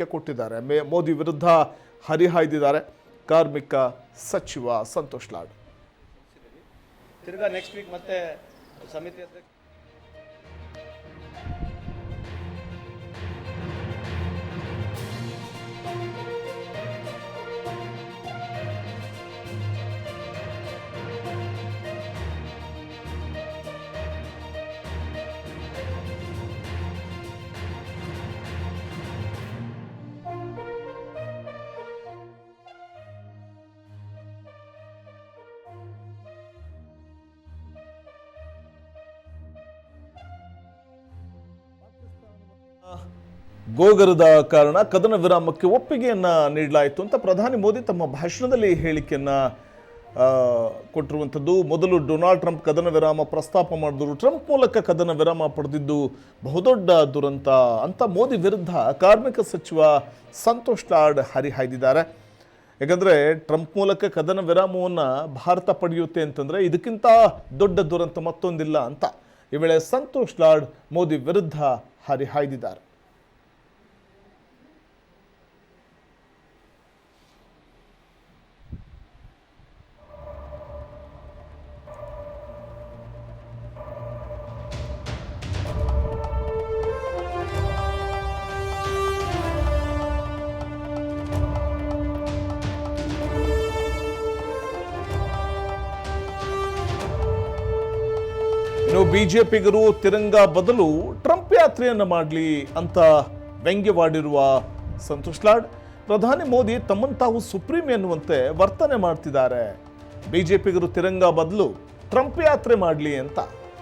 ಕೊಟ್ಟಿದ್ದಾರೆ. ಮೋದಿ ವಿರುದ್ಧ ಹರಿಹಾಯ್ದಿದ್ದಾರೆ ಕಾರ್ಮಿಕ ಸಚಿವ ಸಂತೋಷ್ ಲಾಡ್. ತಿರ್ಗಾ ನೆಕ್ಸ್ಟ್ ವೀಕ್ ಮತ್ತೆ ಸಮಿತಿ ಅಧ್ಯಕ್ಷ ಗೋಗರದ ಕಾರಣ ಕದನ ವಿರಾಮಕ್ಕೆ ಒಪ್ಪಿಗೆಯನ್ನ ನೀಡಲಾಯಿತು ಅಂತ ಪ್ರಧಾನಿ ಮೋದಿ ತಮ್ಮ ಭಾಷಣದಲ್ಲಿ ಹೇಳಿಕೆಯನ್ನ ಕೊಟ್ಟಿರುವಂಥದ್ದು. ಮೊದಲು ಡೊನಾಲ್ಡ್ ಟ್ರಂಪ್ ಕದನ ವಿರಾಮ ಪ್ರಸ್ತಾಪ ಮಾಡಿದ್ರು. ಟ್ರಂಪ್ ಮೂಲಕ ಕದನ ವಿರಾಮ ಪಡೆದಿದ್ದು ಬಹುದೊಡ್ಡ ದುರಂತ ಅಂತ ಮೋದಿ ವಿರುದ್ಧ ಕಾರ್ಮಿಕ ಸಚಿವ ಸಂತೋಷ್ ಲಾಡ್ ಹರಿಹಾಯ್ದಿದ್ದಾರೆ. ಯಾಕಂದರೆ ಟ್ರಂಪ್ ಮೂಲಕ ಕದನ ವಿರಾಮವನ್ನು ಭಾರತ ಪಡೆಯುತ್ತೆ ಅಂತಂದರೆ ಇದಕ್ಕಿಂತ ದೊಡ್ಡ ದುರಂತ ಮತ್ತೊಂದಿಲ್ಲ ಅಂತ ಈ ವೇಳೆ ಸಂತೋಷ್ ಲಾಡ್ ಮೋದಿ ವಿರುದ್ಧ ಹರಿಹಾಯ್ದಿದ್ದಾರೆ. ಬಿಜೆಪಿಗರು ತಿರಂಗ ಬದಲು ಟ್ರಂಪ್ ಯಾತ್ರೆಯನ್ನು ಮಾಡಲಿ ಅಂತ ವ್ಯಂಗ್ಯವಾಡಿರುವ ಸಂತೋಷ್ ಲಾಡ್ ಪ್ರಧಾನಿ ಮೋದಿ ತಮ್ಮನ್ನು ತಾವು ಸುಪ್ರೀಂ ಎನ್ನುವಂತೆ ವರ್ತನೆ ಮಾಡ್ತಿದ್ದಾರೆ. ಬಿಜೆಪಿಗರು ತಿರಂಗ ಬದಲು ಟ್ರಂಪ್ ಯಾತ್ರೆ ಮಾಡಲಿ ಅಂತ